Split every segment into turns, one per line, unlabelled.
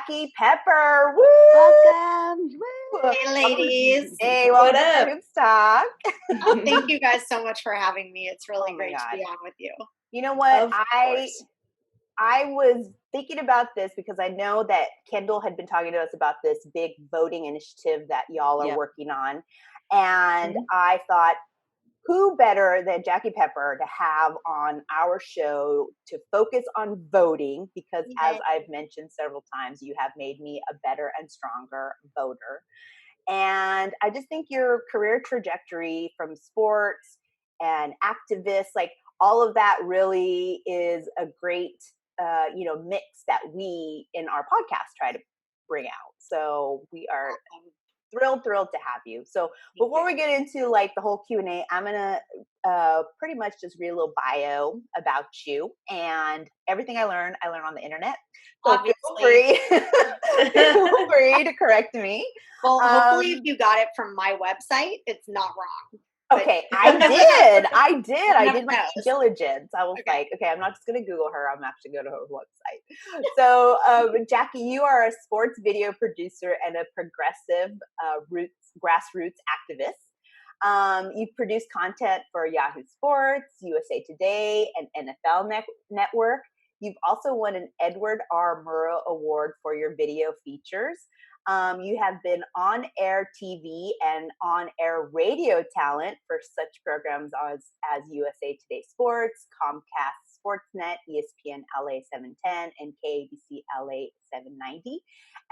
JackiePepper. Woo!
Welcome.
Hey, ladies.
Hey, welcome to Hoops Talk.
Thank you guys so much for having me. It's really great to be on with you.
You know what?
Of course.
I was thinking about this because I know that Kendall had been talking to us about this big voting initiative that y'all are working on. And I thought, who better than JackiePepper to have on our show to focus on voting? Because as I've mentioned several times, you have made me a better and stronger voter. And I just think your career trajectory from sports and activists, like all of that really is a great, mix that we in our podcast try to bring out. So we are thrilled to have you. So before we get into like the whole Q&A, I'm going to pretty much just read a little bio about you, and everything I learn on the internet. So feel free to correct me.
Well, hopefully if you got it from my website, it's not wrong.
Okay, I did my diligence. I was like, okay, I'm not just going to Google her. I'm actually going to go to her website. So, Jackie, you are a sports video producer and a progressive grassroots activist. You've produced content for Yahoo Sports, USA Today, and NFL Network. You've also won an Edward R. Murrow Award for your video features. You have been on-air TV and on-air radio talent for such programs as USA Today Sports, Comcast Sportsnet, ESPN LA 710, and KABC LA 790.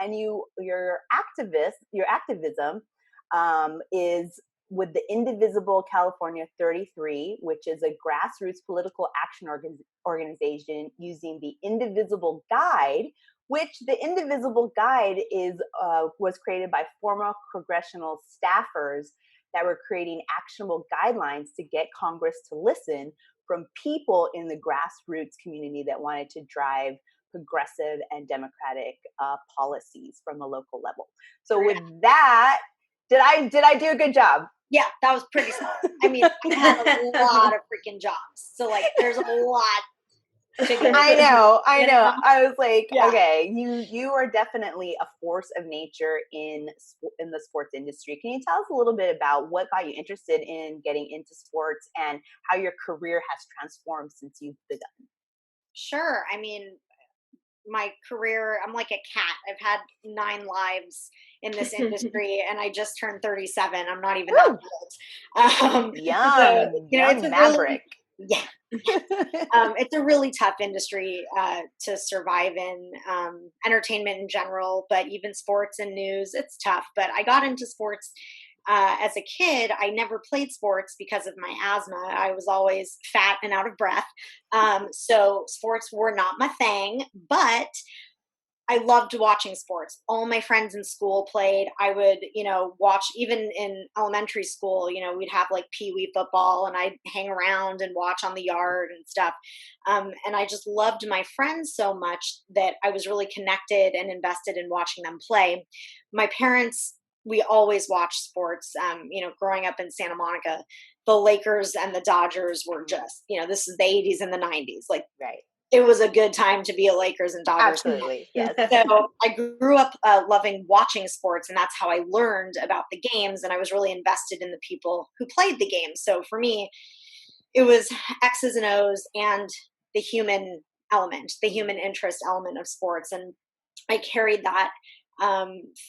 And your activism is with the Indivisible California 33, which is a grassroots political action organization using the Indivisible Guide, which the Indivisible Guide was created by former congressional staffers that were creating actionable guidelines to get Congress to listen from people in the grassroots community that wanted to drive progressive and democratic policies from the local level. So with that, did I do a good job?
Yeah, that was pretty smart. I mean, I had a lot of freaking jobs. So like there's a lot.
I know. I was like, okay, you are definitely a force of nature in the sports industry. Can you tell us a little bit about what got you interested in getting into sports and how your career has transformed since you've begun?
Sure. I mean, my career, I'm like a cat. I've had 9 lives in this industry and I just turned 37. I'm not even that old.
Young maverick.
It's a really tough industry to survive in, entertainment in general, but even sports and news, it's tough. But I got into sports as a kid. I never played sports because of my asthma. I was always fat and out of breath. So sports were not my thing, but I loved watching sports. All my friends in school played. I would, watch even in elementary school, we'd have like pee-wee football and I'd hang around and watch on the yard and stuff. And I just loved my friends so much that I was really connected and invested in watching them play. My parents, we always watched sports. Growing up in Santa Monica, the Lakers and the Dodgers were just, this is the 80s and the 90s. Like,
right.
It was a good time to be a Lakers and Dodgers.
Absolutely, yes.
So I grew up loving watching sports, and that's how I learned about the games, and I was really invested in the people who played the games. So for me, it was X's and O's and the human element, the human interest element of sports, and I carried that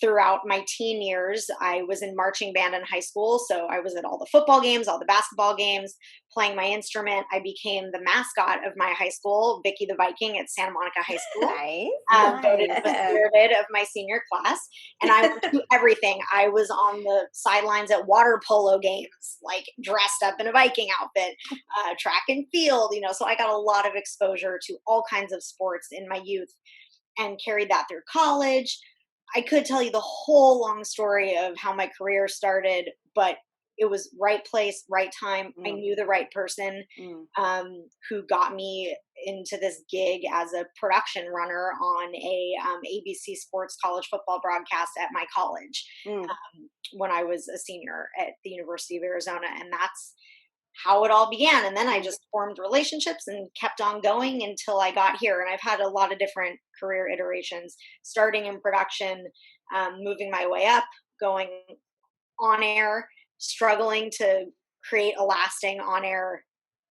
throughout my teen years. I was in marching band in high school, so I was at all the football games, all the basketball games, playing my instrument. I became the mascot of my high school, Vicky the Viking at Santa Monica High School.
Nice.
Voted the spirited of my senior class, and I went to everything. I was on the sidelines at water polo games, like dressed up in a Viking outfit, track and field, so I got a lot of exposure to all kinds of sports in my youth and carried that through college. I could tell you the whole long story of how my career started, but it was right place, right time. I knew the right person who got me into this gig as a production runner on a ABC Sports college football broadcast at my college when I was a senior at the University of Arizona. And how it all began. And then I just formed relationships and kept on going until I got here. And I've had a lot of different career iterations, starting in production, moving my way up, going on air, struggling to create a lasting on air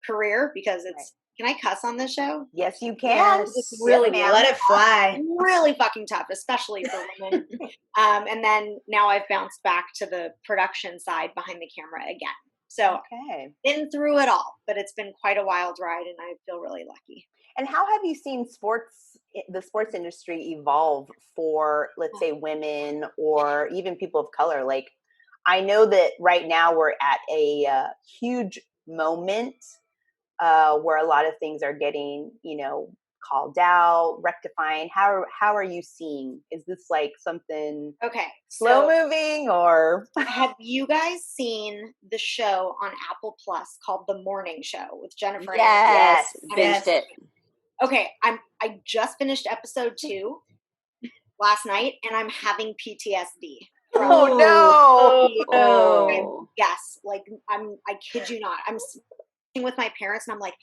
career because it's, can I cuss on this show?
Yes, you can.
Yes. It's really,
let it fly.
Really fucking tough, especially for women. And then now I've bounced back to the production side behind the camera again. So been through it all, but it's been quite a wild ride and I feel really lucky.
And how have you seen the sports industry evolve for, let's say, women or even people of color? Like, I know that right now we're at a huge moment where a lot of things are getting, called out, rectifying. How are you seeing? Is this like something slow moving, or
have you guys seen the show on Apple Plus called The Morning Show with Jennifer?
Yes, binged it.
Okay, I just finished episode 2 last night, and I'm having PTSD.
Oh no!
Yes, like I kid you not. I'm sitting with my parents, and I'm like,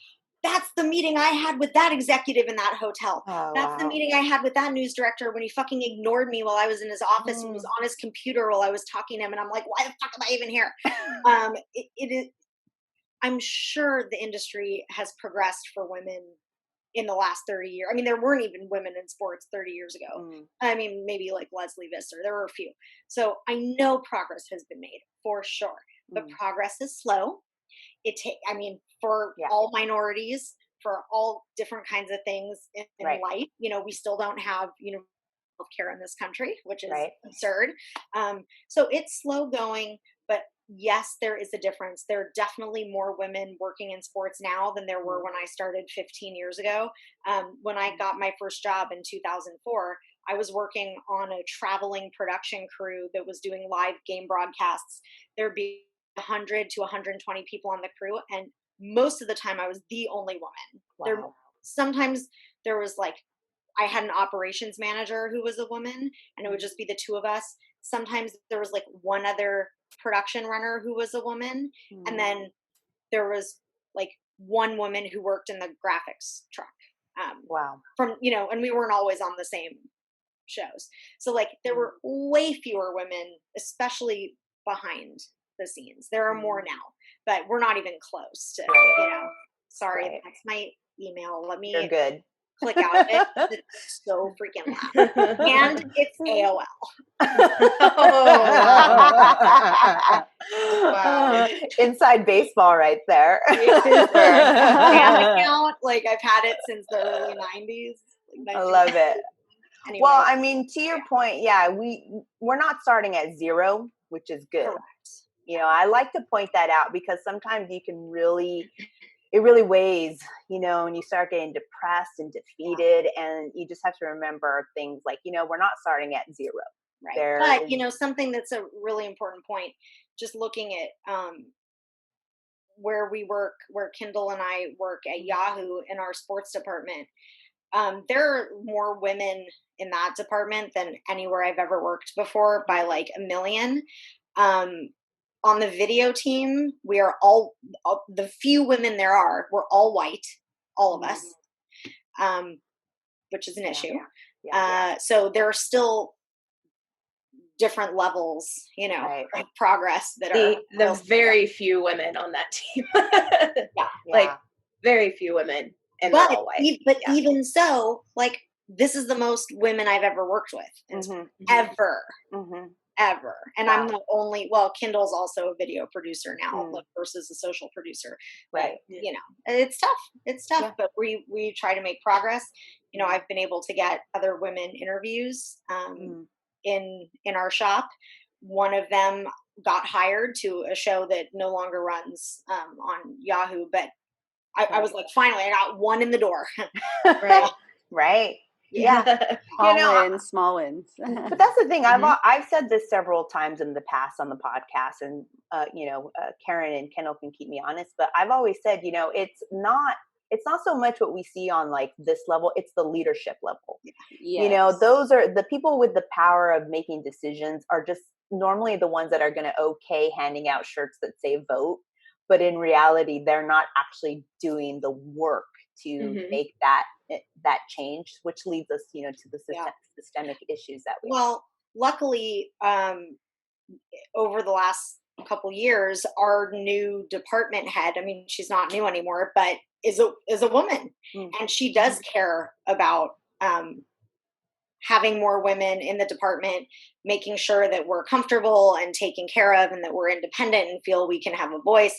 that's the meeting I had with that executive in that hotel. That's the meeting I had with that news director when he fucking ignored me while I was in his office and was on his computer while I was talking to him. And I'm like, why the fuck am I even here? It is. I'm sure the industry has progressed for women in the last 30 years. I mean, there weren't even women in sports 30 years ago. I mean, maybe like Leslie Visser, there were a few. So I know progress has been made for sure, but progress is slow. For all minorities, for all different kinds of things in life, we still don't have healthcare in this country, which is absurd. So it's slow going, but yes, there is a difference. There are definitely more women working in sports now than there were when I started 15 years ago. When I got my first job in 2004, I was working on a traveling production crew that was doing live game broadcasts. There'd be 100 to 120 people on the crew, and most of the time I was the only woman. Sometimes there was like, I had an operations manager who was a woman, and it would just be the two of us. Sometimes there was like one other production runner who was a woman, and then there was like one woman who worked in the graphics truck. And we weren't always on the same shows. So like there were way fewer women, especially behind the scenes. There are more now, but we're not even close to, sorry, that's my email. Let me
You're good.
click out of it. It's so freaking loud. And it's AOL.
Wow. Inside baseball right there.
Fan account, like I've had it since the early 90s.
I love it.
Anyway.
Well, I mean, to your point, we're not starting at zero, which is good.
Correct.
I like to point that out because sometimes it really weighs, and you start getting depressed and defeated, and you just have to remember things like, we're not starting at zero.
Right. But, something that's a really important point, just looking at where we work, where Kendall and I work at Yahoo in our sports department, there are more women in that department than anywhere I've ever worked before by like a million. On the video team, we are all the few women there are, we're all white, all of us, which is an issue. So there are still different levels, of progress that are
the very few women on that team. Like very few women, and they're all white.
Even so, like this is the most women I've ever worked with, ever. Ever. And I'm the only, Kendall's also a video producer now versus a social producer. Right. But, it's tough. It's tough, but we try to make progress. I've been able to get other women interviews in our shop. One of them got hired to a show that no longer runs on Yahoo, but I was like, finally, I got one in the door.
Right.
Small wins.
But that's the thing. I've said this several times in the past on the podcast, and Karen and Kendall can keep me honest. But I've always said, it's not so much what we see on like this level; it's the leadership level. Yes. Those are the people with the power of making decisions are just normally the ones that are going to handing out shirts that say vote. but in reality, they're not actually doing the work to make that change, which leads us, to the systemic issues that we have.
Well, luckily, over the last couple years, our new department head, I mean, she's not new anymore, but is a woman, and she does care about having more women in the department, making sure that we're comfortable and taken care of, and that we're independent and feel we can have a voice.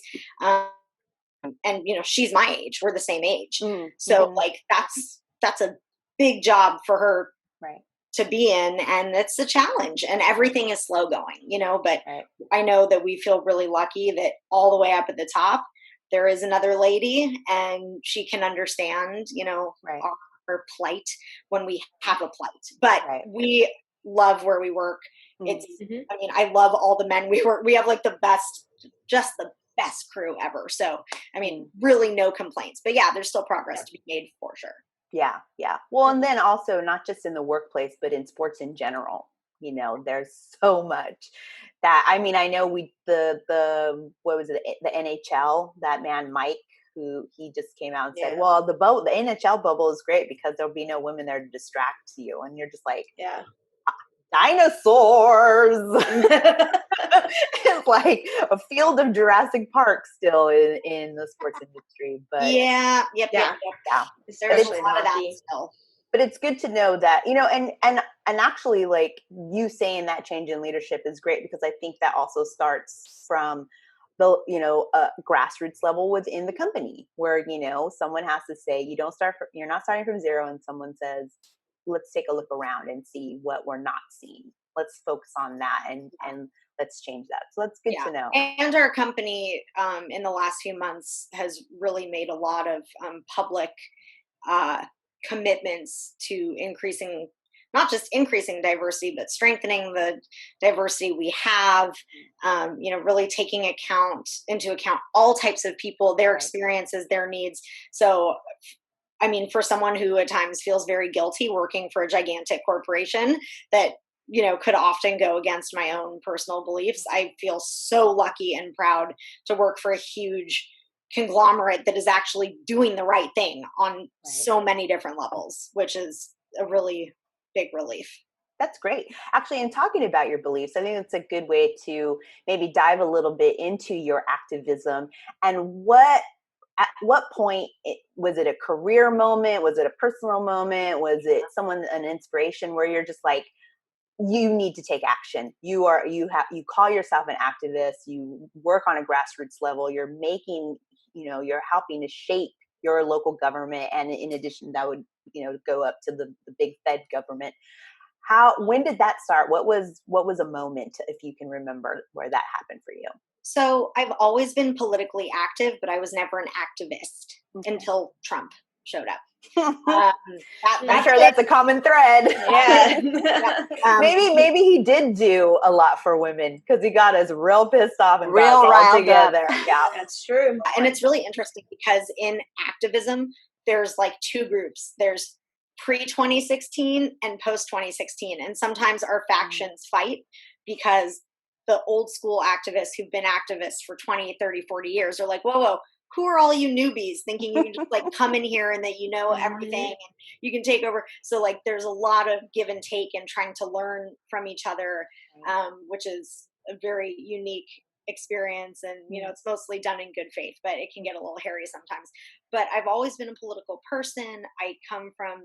And she's my age; we're the same age, so like that's a big job for her,
right,
to be in, and it's a challenge, and everything is slow going, but I know that we feel really lucky that all the way up at the top there is another lady, and she can understand our plight when we have a plight, but we love where we work. It's I mean, I love all the men we work, we have like the best crew ever, so I mean, really no complaints, but there's still progress to be made for sure.
Yeah. Well, and then also not just in the workplace, but in sports in general. There's so much that, I mean, I know the what was it, the NHL, that man Mike, who he just came out and said, well, the NHL bubble is great because there'll be no women there to distract you, and you're just like, dinosaurs. It's like a field of Jurassic Park still in the sports industry, but
There's a lot of that still.
But it's good to know that, and actually, like, you saying that change in leadership is great, because I think that also starts from the grassroots level within the company, where someone has to say, you're not starting from zero, and someone says, let's take a look around and see what we're not seeing. Let's focus on that and let's change that. So that's good to know.
And our company in the last few months has really made a lot of public commitments to not just increasing diversity, but strengthening the diversity we have, really taking into account all types of people, their experiences, their needs. So, I mean, for someone who at times feels very guilty working for a gigantic corporation that, could often go against my own personal beliefs, I feel so lucky and proud to work for a huge conglomerate that is actually doing the right thing on so many different levels, which is a really big relief.
That's great. Actually, in talking about your beliefs, I think it's a good way to maybe dive a little bit into your activism, and at what point was it a career moment? Was it a personal moment? Was it an inspiration where you're just like, you need to take action? You call yourself an activist. You work on a grassroots level. You're making, you're helping to shape your local government. And in addition, that would, go up to the big Fed government. When did that start? What was a moment, if you can remember, where that happened for you?
So I've always been politically active, but I was never an activist until Trump showed up.
I'm sure that's a common thread.
Yeah.
Maybe he did do a lot for women, because he got us real pissed off and real riled together.
Yeah, that's true.
And it's really interesting because in activism, there's like two groups. There's pre-2016 and post-2016. And sometimes our factions fight, because the old school activists who've been activists for 20, 30, 40 years are like, whoa, who are all you newbies thinking you can just like come in here and that everything and you can take over? So like there's a lot of give and take and trying to learn from each other, which is a very unique experience. And, it's mostly done in good faith, but it can get a little hairy sometimes. But I've always been a political person. I come from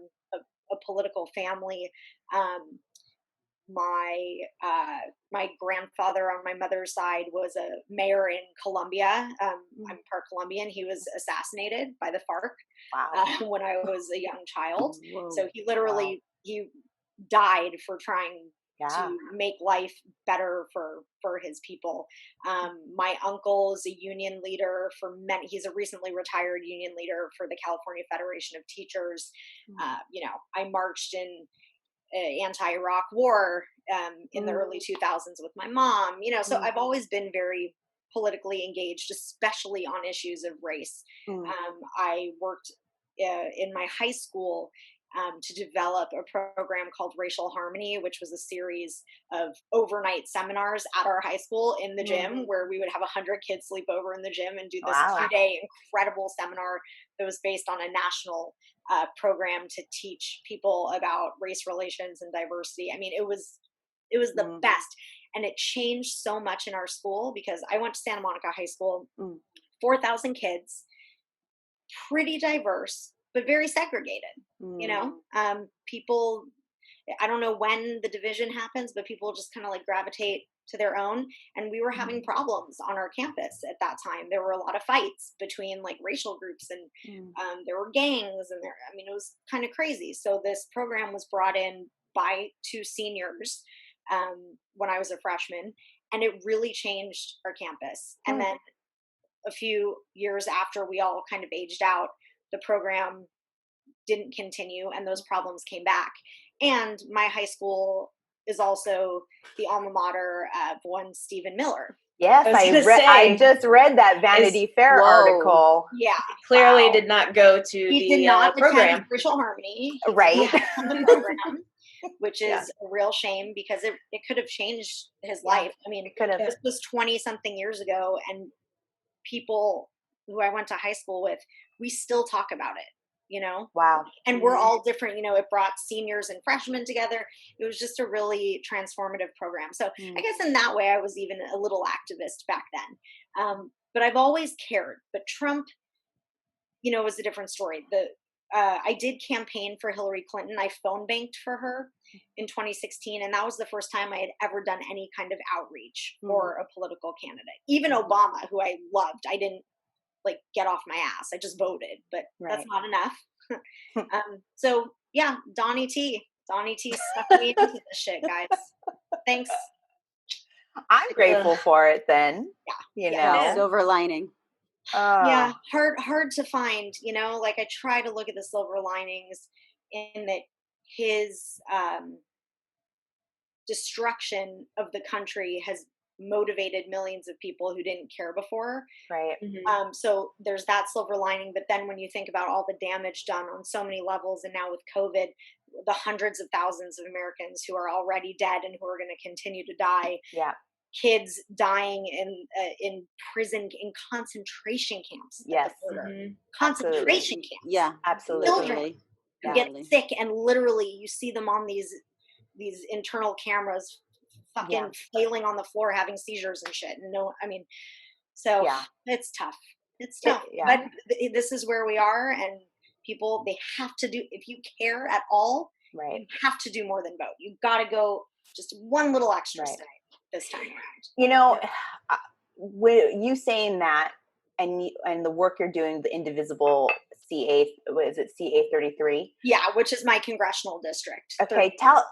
a political family. My grandfather on my mother's side was a mayor in Colombia. I'm part Colombian. He was assassinated by the FARC when I was a young child. Whoa. So he literally he died for trying to make life better for his people. My uncle is a union leader he's a recently retired union leader for the California Federation of Teachers. I marched in anti-Iraq war in the early 2000s with my mom, so I've always been very politically engaged, especially on issues of race. I worked in my high school to develop a program called Racial Harmony, which was a series of overnight seminars at our high school in the gym, where we would have 100 kids sleep over in the gym and do this 2-day incredible seminar that was based on a national program to teach people about race relations and diversity. I mean, it was the best. And it changed so much in our school, because I went to Santa Monica High School, 4,000 kids, pretty diverse, but very segregated. You know, people, I don't know when the division happens, but people just kind of like gravitate to their own. And we were having problems on our campus at that time. There were a lot of fights between like racial groups, and there were gangs, and I mean, it was kind of crazy. So this program was brought in by 2 seniors when I was a freshman, and it really changed our campus. And then a few years after we all kind of aged out, the program didn't continue, and those problems came back. And my high school is also the alma mater of one Stephen Miller.
Yes, I just read that Vanity Fair article.
Yeah,
clearly did not go to
he
the
did not
program.
attend Racial Harmony,
right?
The program, which is a real shame, because it could have changed his life. I mean, this was 20-something years ago, and people who I went to high school with, we still talk about it. You know?
Wow.
And we're all different. You know, it brought seniors and freshmen together. It was just a really transformative program. So I guess in that way, I was even a little activist back then. But I've always cared. But Trump, you know, was a different story. I did campaign for Hillary Clinton. I phone banked for her in 2016. And that was the first time I had ever done any kind of outreach for a political candidate. Even Obama, who I loved, I didn't like get off my ass. I just voted, but that's not enough. So yeah, Donnie T stuck me into this shit, guys. Thanks.
I'm grateful for it then. Yeah. You know,
silver lining.
Yeah. Hard to find, you know, like I try to look at the silver linings in that his destruction of the country has motivated millions of people who didn't care before.
Right.
So there's that silver lining. But then when you think about all the damage done on so many levels, and now with COVID, the hundreds of thousands of Americans who are already dead and who are going to continue to die.
Yeah.
Kids dying in prison, in concentration camps.
Yes.
Concentration camps.
Yeah,
absolutely. Children get sick, and literally you see them on these internal cameras fucking flailing on the floor, having seizures and shit. No, I mean, so it's tough. It's tough. But this is where we are, and people, they have to do, if you care at all, you have to do more than vote. You've got to go just one little extra step this time around.
You know, you saying that, and the work you're doing, the indivisible CA, is it CA 33?
Yeah, which is my congressional district.
Okay, tell us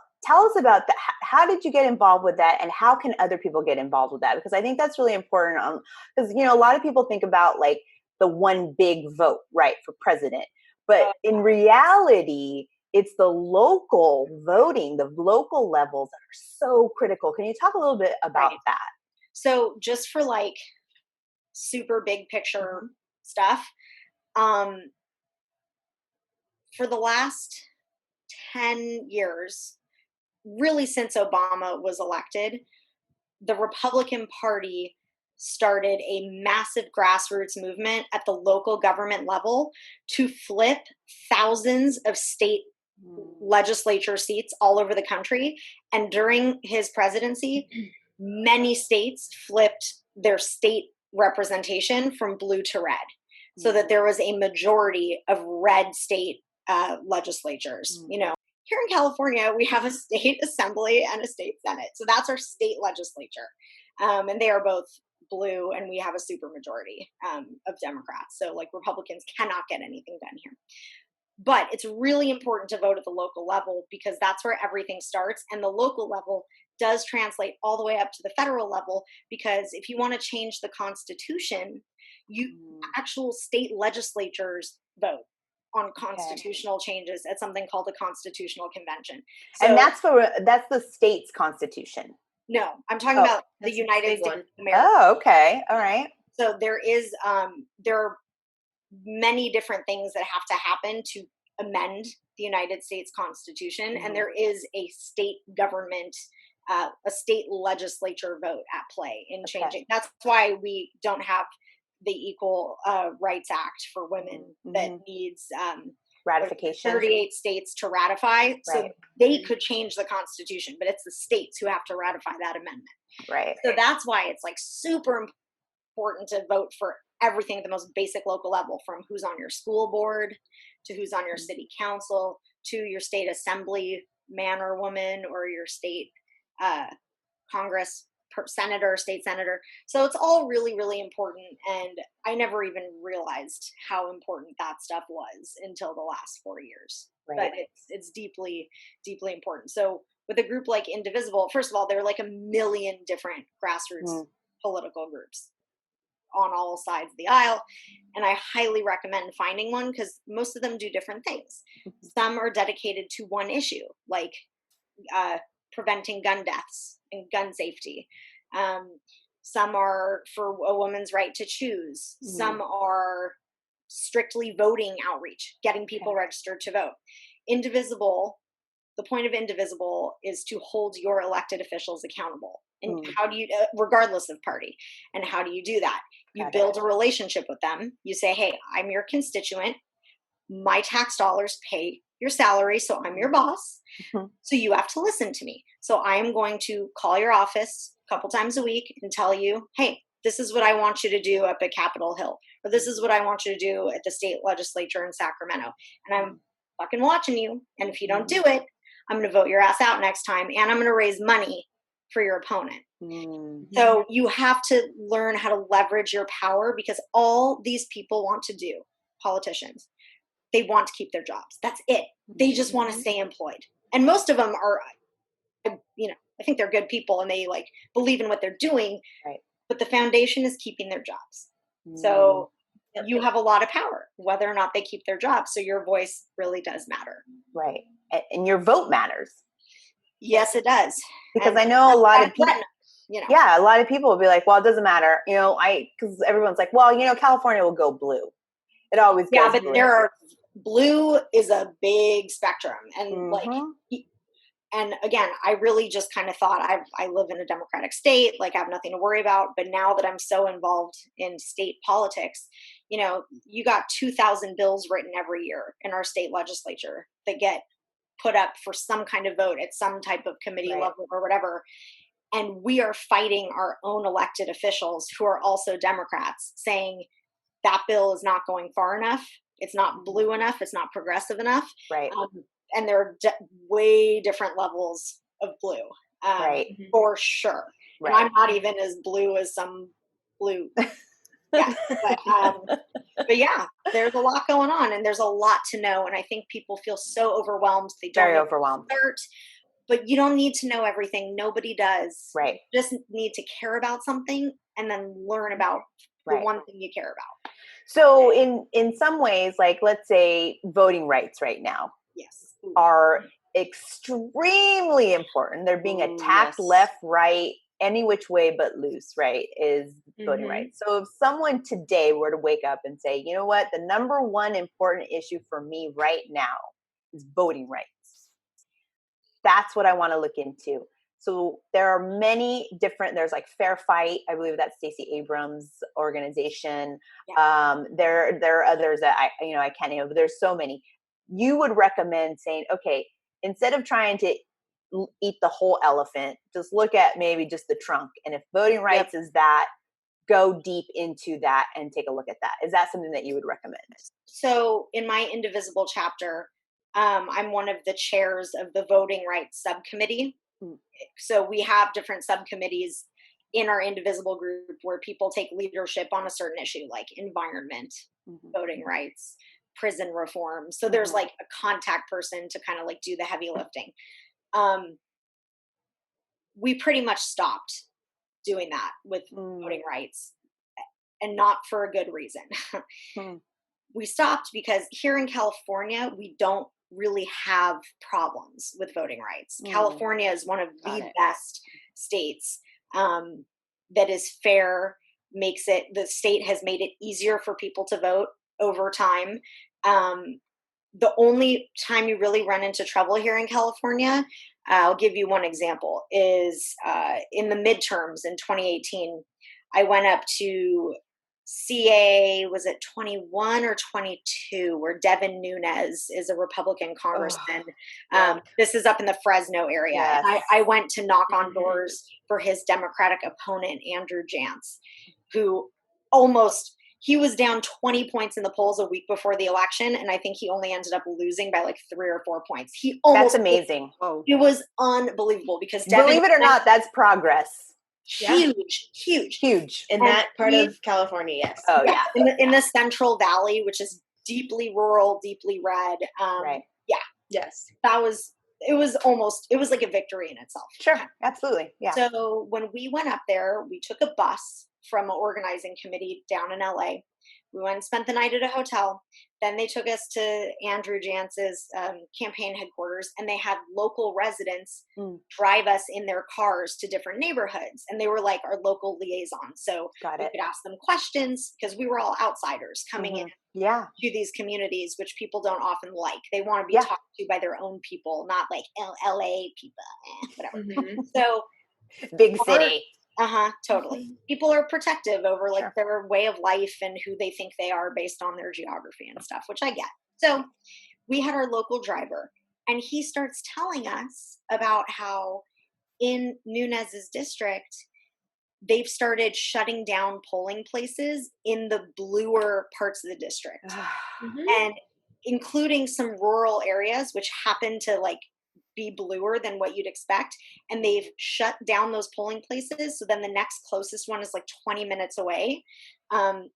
about that. How did you get involved with that, and how can other people get involved with that? Because I think that's really important. Because you know, a lot of people think about like the one big vote, right, for president, but in reality, it's the local voting, the local levels that are so critical. Can you talk a little bit about that?
So, just for like super big picture stuff, for the last 10 years. Really since Obama was elected, the Republican Party started a massive grassroots movement at the local government level to flip thousands of state legislature seats all over the country. And during his presidency, many states flipped their state representation from blue to red, so that there was a majority of red state legislatures, you know. Here in California, we have a state assembly and a state senate. So that's our state legislature. And they are both blue, and we have a supermajority of Democrats. So like Republicans cannot get anything done here. But it's really important to vote at the local level, because that's where everything starts. And the local level does translate all the way up to the federal level, because if you want to change the Constitution, actual state legislatures vote on constitutional changes at something called a constitutional convention. So,
and that's the state's constitution.
No, I'm talking about the United States of America.
Oh, okay. All right.
So there are many different things that have to happen to amend the United States Constitution, and there is a state government, a state legislature vote at play in changing. That's why we don't have the Equal Rights Act for women that needs
ratification.
38 states to ratify, so they could change the Constitution, but it's the states who have to ratify that amendment.
Right.
So that's why it's like super important to vote for everything at the most basic local level, from who's on your school board to who's on your city council to your state assembly man or woman, or your state Congress senator, state senator. So it's all really, really important. And I never even realized how important that stuff was until the last 4 years. But it's deeply, deeply important. So with a group like Indivisible, first of all, there are like a million different grassroots political groups on all sides of the aisle. And I highly recommend finding one, because most of them do different things. Some are dedicated to one issue, like preventing gun deaths and gun safety. Some are for a woman's right to choose. Some are strictly voting outreach, getting people registered to vote. Indivisible, the point of Indivisible is to hold your elected officials accountable. And how do you, regardless of party, and how do you do that? You build a relationship with them. You say, hey, I'm your constituent. My tax dollars pay your salary, so I'm your boss. So you have to listen to me. So I am going to call your office a couple times a week and tell you, hey, this is what I want you to do up at Capitol Hill, or this is what I want you to do at the state legislature in Sacramento. And I'm fucking watching you. And if you don't do it, I'm going to vote your ass out next time, and I'm going to raise money for your opponent. So you have to learn how to leverage your power, because all these people want to do, politicians, they want to keep their jobs. That's it. They just want to stay employed. And most of them are, I think they're good people and they like believe in what they're doing, but the foundation is keeping their jobs. So you have a lot of power, whether or not they keep their jobs. So your voice really does matter.
Right. And your vote matters.
Yes, it does.
Because I know a lot of people, a lot of people will be like, well, it doesn't matter. Because everyone's like, well, California will go blue. It always goes
blue. Yeah, but blue is a big spectrum. And and again, I really just kind of thought I live in a Democratic state, like I have nothing to worry about. But now that I'm so involved in state politics, you got 2,000 bills written every year in our state legislature that get put up for some kind of vote at some type of committee level or whatever. And we are fighting our own elected officials who are also Democrats, saying that bill is not going far enough. It's not blue enough. It's not progressive enough.
Right.
And there are way different levels of blue, for sure. Right. And I'm not even as blue as some blue. But yeah, there's a lot going on, and there's a lot to know. And I think people feel so overwhelmed. They don't
very overwhelmed.
But you don't need to know everything. Nobody does.
Right.
You just need to care about something and then learn about the one thing you care about.
So in some ways, like let's say voting rights right now are extremely important. They're being attacked left, right, any which way but loose, right, is voting rights. So if someone today were to wake up and say, you know what, the number one important issue for me right now is voting rights. That's what I want to look into. So there are many different, there's like Fair Fight. I believe that's Stacey Abrams' organization. Yeah. There are others that I can't name, but there's so many. You would recommend saying, okay, instead of trying to eat the whole elephant, just look at maybe just the trunk. And if voting rights is that, go deep into that and take a look at that. Is that something that you would recommend?
So in my Indivisible chapter, I'm one of the chairs of the voting rights subcommittee. So we have different subcommittees in our Indivisible group where people take leadership on a certain issue, like environment, voting rights, prison reform. So there's like a contact person to kind of like do the heavy lifting. We pretty much stopped doing that with voting rights, and not for a good reason. We stopped because here in California, we don't really have problems with voting rights. California is one of the best states that is fair, the state has made it easier for people to vote over time. the only time you really run into trouble here in California, I'll give you one example, is in the midterms in 2018, I went up to CA, was it 21 or 22, where Devin Nunes is a Republican congressman. This is up in the Fresno area.
Yes.
And I went to knock on doors for his Democratic opponent, Andrew Jantz, who he was down 20 points in the polls a week before the election, and I think he only ended up losing by like 3 or 4 points.
That's amazing.
It was unbelievable because
believe it or not, that's progress.
Huge
in that part of California. Yes.
Oh yeah.
In the Central Valley, which is deeply rural, deeply red.
Right.
Yeah.
Yes.
It was like a victory in itself.
Sure. Absolutely. Yeah.
So when we went up there, we took a bus from an organizing committee down in LA. We went and spent the night at a hotel. Then they took us to Andrew Jantz's campaign headquarters, and they had local residents drive us in their cars to different neighborhoods. And they were like our local liaisons. So we could ask them questions because we were all outsiders coming in to these communities, which people don't often like. They want to be talked to by their own people, not like LA people, whatever. So
big city.
Totally. People are protective over like their way of life and who they think they are based on their geography and stuff, which I get. So we had our local driver, and he starts telling us about how in Nunes's district, they've started shutting down polling places in the bluer parts of the district, and including some rural areas, which happen to like be bluer than what you'd expect, and they've shut down those polling places. So then the next closest one is like 20 minutes away. And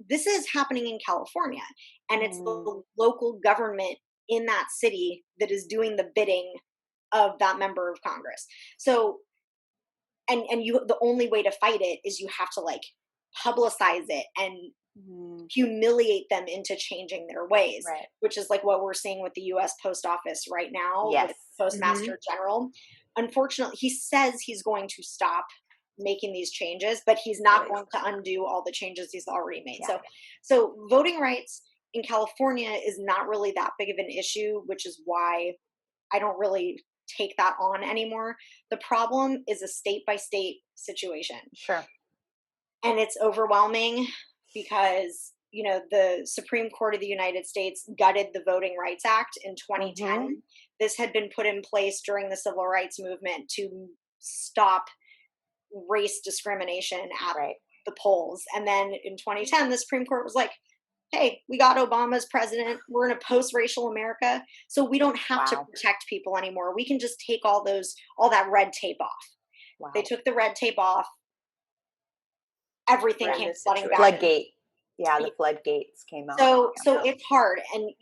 this is happening in California, and it's the local government in that city that is doing the bidding of that member of Congress. So, and the only way to fight it is you have to like publicize it and humiliate them into changing their ways, which is like what we're seeing with the U.S. Post Office right now, with Postmaster General. Unfortunately, he says he's going to stop making these changes, but he's not going to undo all the changes he's already made. So voting rights in California is not really that big of an issue, which is why I don't really take that on anymore. The problem is a state by state situation.
Sure.
And it's overwhelming because, you know, the Supreme Court of the United States gutted the Voting Rights Act in 2010. This had been put in place during the civil rights movement to stop race discrimination at the polls. And then in 2010, the Supreme Court was like, hey, we got Obama as president. We're in a post-racial America, so we don't have to protect people anymore. We can just take all that red tape off. They took the red tape off. Everything came flooding back.
Floodgate. Yeah, the floodgates came out.
So it's hard, and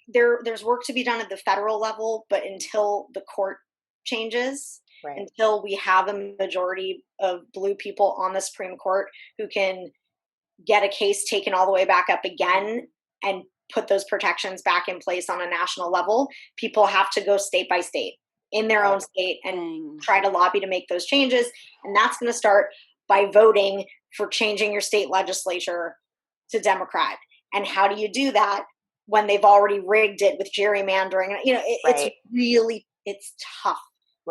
there's work to be done at the federal level, but until the court changes, until we have a majority of blue people on the Supreme Court who can get a case taken all the way back up again and put those protections back in place on a national level, people have to go state by state in their own state and try to lobby to make those changes. And that's going to start by voting for changing your state legislature to Democrat. And how do you do that when they've already rigged it with gerrymandering? You know, it's tough.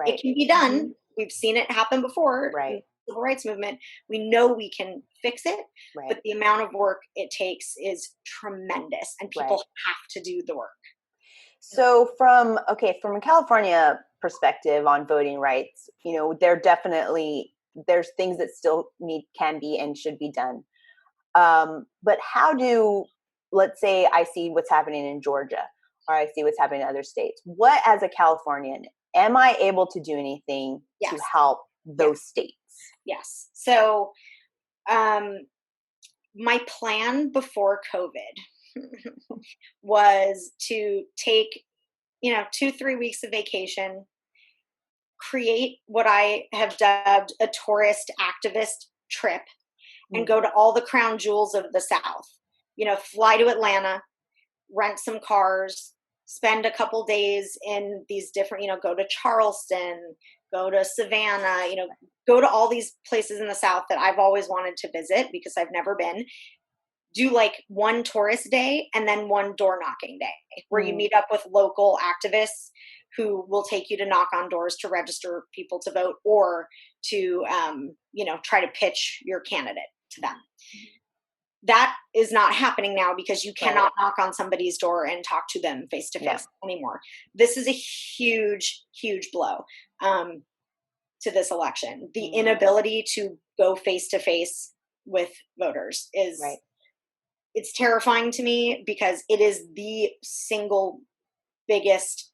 It can be done. We've seen it happen before. In the civil rights movement. We know we can fix it, but the amount of work it takes is tremendous, and people have to do the work.
So from a California perspective on voting rights, you know, there's things that still can be and should be done. But let's say I see what's happening in Georgia, or I see what's happening in other states. What, as a Californian, am I able to do anything to help those states?
Yes. So my plan before COVID was to take, 2-3 weeks of vacation, create what I have dubbed a tourist activist trip, and go to all the crown jewels of the South. Fly to Atlanta, rent some cars, spend a couple days in these different, go to Charleston, go to Savannah, go to all these places in the South that I've always wanted to visit because I've never been. do like one tourist day and then one door knocking day where you meet up with local activists who will take you to knock on doors to register people to vote or to, try to pitch your candidate to them. That is not happening now because you cannot knock on somebody's door and talk to them face to face anymore. This is a huge, huge blow to this election. The inability to go face to face with voters is, it's terrifying to me because it is the single biggest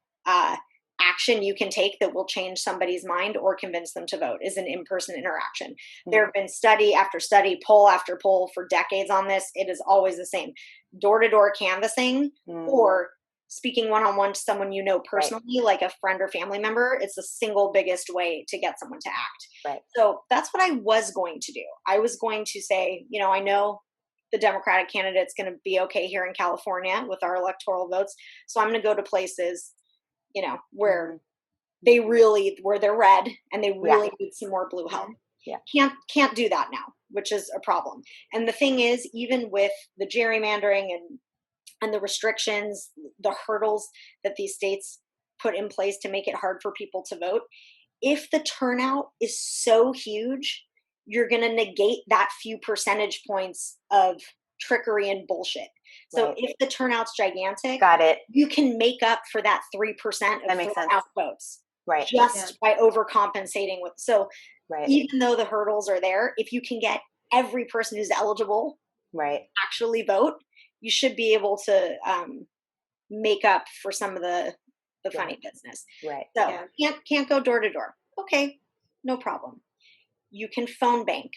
action you can take that will change somebody's mind or convince them to vote is an in-person interaction. There have been study after study, poll after poll for decades on this. It is always the same. Door-to-door canvassing or speaking one-on-one to someone you know personally, like a friend or family member. It's the single biggest way to get someone to act. So that's what I was going to do. I was going to say, I know the Democratic candidate's going to be okay here in California with our electoral votes. So I'm going to go to places where where they're red and they really need some more blue help. Can't do that now, which is a problem. And the thing is, even with the gerrymandering and the restrictions, the hurdles that these states put in place to make it hard for people to vote, if the turnout is so huge, you're going to negate that few percentage points of trickery and bullshit. So if the turnout's gigantic, you can make up for that 3% of turnout votes, just by overcompensating with. So even though the hurdles are there, if you can get every person who's eligible actually vote, you should be able to make up for some of the funny business. So can't go door to door. Okay, no problem. You can phone bank.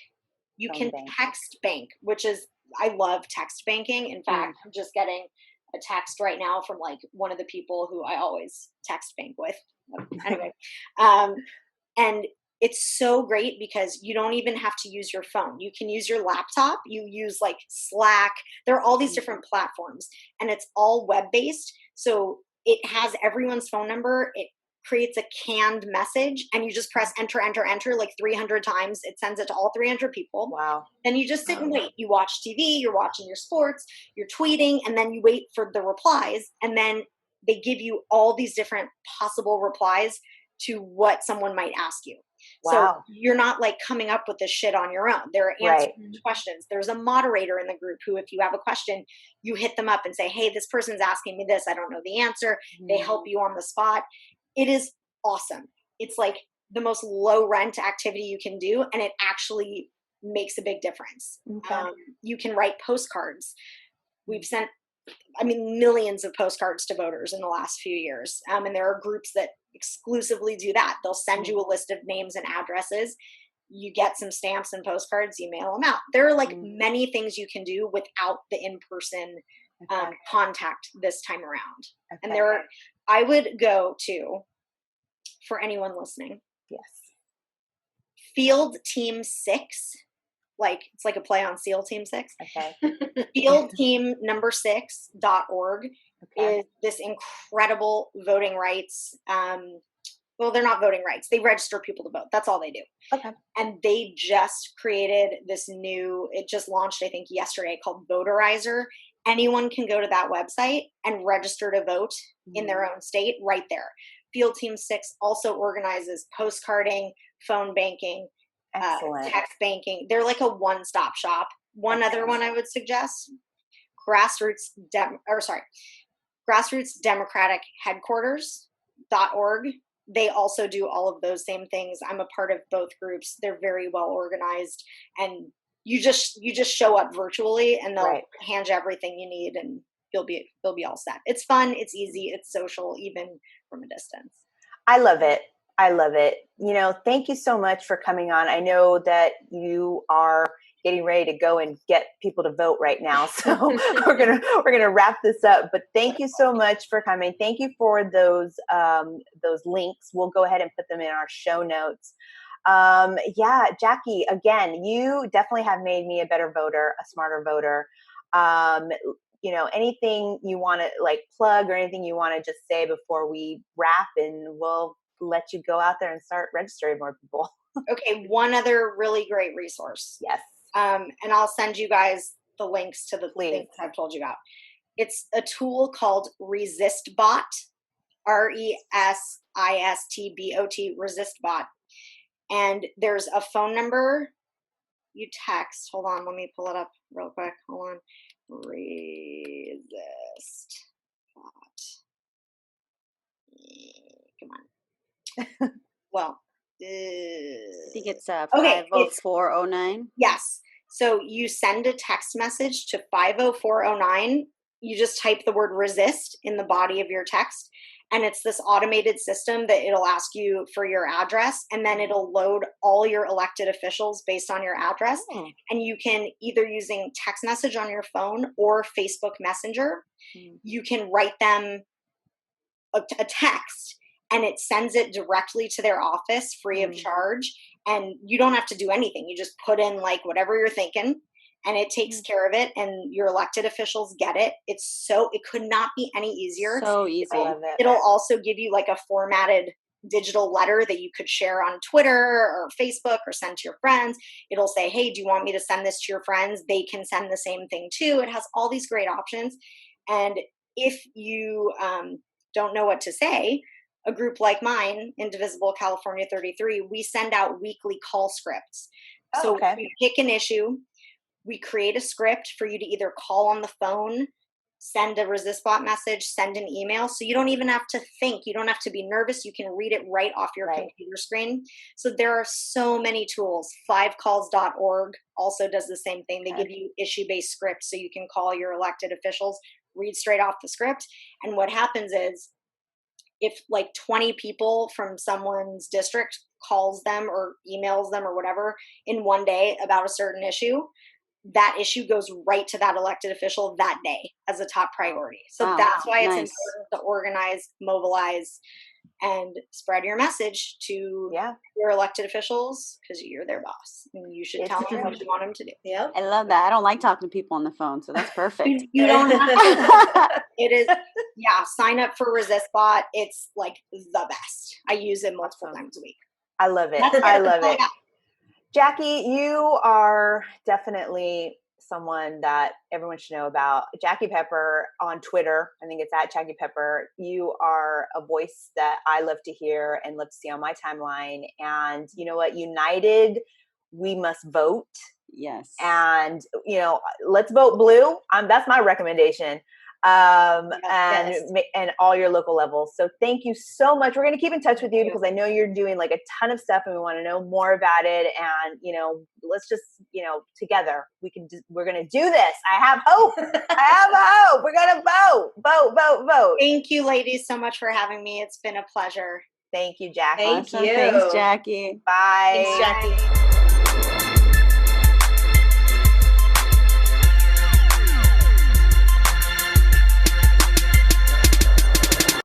You can text bank, which is, I love text banking. In fact, I'm just getting a text right now from like one of the people who I always text bank with. Anyway, and it's so great because you don't even have to use your phone. You can use your laptop. You use like Slack. There are all these different platforms and it's all web-based. So it has everyone's phone number. It creates a canned message and you just press enter, enter, enter like 300 times. It sends it to all 300 people.
Wow.
Then you just sit and wait. You watch TV, you're watching your sports, you're tweeting, and then you wait for the replies. And then they give you all these different possible replies to what someone might ask you.
Wow.
So you're not like coming up with this shit on your own. There are answers to questions. There's a moderator in the group who, if you have a question, you hit them up and say, hey, this person's asking me this. I don't know the answer. They help you on the spot. It is awesome. It's like the most low rent activity you can do. And it actually makes a big difference. You can write postcards. We've sent, millions of postcards to voters in the last few years. And there are groups that exclusively do that. They'll send you a list of names and addresses. You get some stamps and postcards, you mail them out. There are like many things you can do without the in-person contact this time around. And I would go to, for anyone listening, Field Team 6, like it's like a play on SEAL Team 6. Field Team number 6.org is this incredible voting rights. Well, they're not voting rights. They register people to vote. That's all they do. And they just created this new, it just launched, I think, yesterday, called Voterizer. Anyone can go to that website and register to vote in their own state right there. Field Team 6 also organizes postcarding, phone banking, text banking. They're like a one-stop shop. One other one I would suggest, grassroots democratic headquarters.org. They also do all of those same things. I'm a part of both groups. They're very well organized, and you just show up virtually and they'll hand you everything you need and you'll be all set. It's fun, it's easy, it's social, even from a distance.
I love it. Thank you so much for coming on. I know that you are getting ready to go and get people to vote right now. So we're gonna wrap this up. But thank you so much for coming. Thank you for those links. We'll go ahead and put them in our show notes. Jackie, again, you definitely have made me a better voter, a smarter voter. Anything you want to like plug or anything you want to just say before we wrap, and we'll let you go out there and start registering more people.
Okay. One other really great resource.
Yes.
And I'll send you guys the links to the things I've told you about. It's a tool called ResistBot, ResistBot, ResistBot. And there's a phone number you text. Hold on, let me pull it up real quick. Hold on. ResistBot. Come on. Well,
I think it's 50409.
Yes. So you send a text message to 50409. You just type the word resist in the body of your text. And it's this automated system that it'll ask you for your address, and then it'll load all your elected officials based on your address. And you can, either using text message on your phone or Facebook Messenger, you can write them a text, and it sends it directly to their office free of charge. And you don't have to do anything. You just put in like whatever you're thinking, and it takes care of it, and your elected officials get it. It could not be any easier.
So easy.
It'll also give you like a formatted digital letter that you could share on Twitter or Facebook or send to your friends. It'll say, hey, do you want me to send this to your friends? They can send the same thing too. It has all these great options. And if you don't know what to say, a group like mine, Indivisible California 33, we send out weekly call scripts. So we pick an issue, we create a script for you to either call on the phone, send a ResistBot message, send an email. So you don't even have to think. You don't have to be nervous. You can read it right off your computer screen. So there are so many tools. 5calls.org also does the same thing. They give you issue-based scripts so you can call your elected officials, read straight off the script. And what happens is, if like 20 people from someone's district calls them or emails them or whatever in one day about a certain issue, that issue goes right to that elected official that day as a top priority. So that's why it's important to organize, mobilize, and spread your message to your elected officials, because you're their boss. And you should tell them what you want them to do.
Yep.
I love that. I don't like talking to people on the phone, so that's perfect.
You don't have to. It is, sign up for ResistBot. It's like the best. I use it multiple times a week.
I love it. I love it. Jackie, you are definitely someone that everyone should know about. JackiePepper on Twitter, I think it's at JackiePepper. You are a voice that I love to hear and love to see on my timeline. And you know what? United, we must vote.
Yes. And,
let's vote blue. That's my recommendation. And all your local levels. So thank you so much. We're going to keep in touch with you because I know you're doing like a ton of stuff and we want to know more about it. And, let's just, together we're going to do this. I have hope. We're going to vote.
Thank you, ladies, so much for having me. It's been a pleasure.
Thank you, Jackie.
Thank you.
Thanks, Jackie.
Bye.
Thanks, Jackie.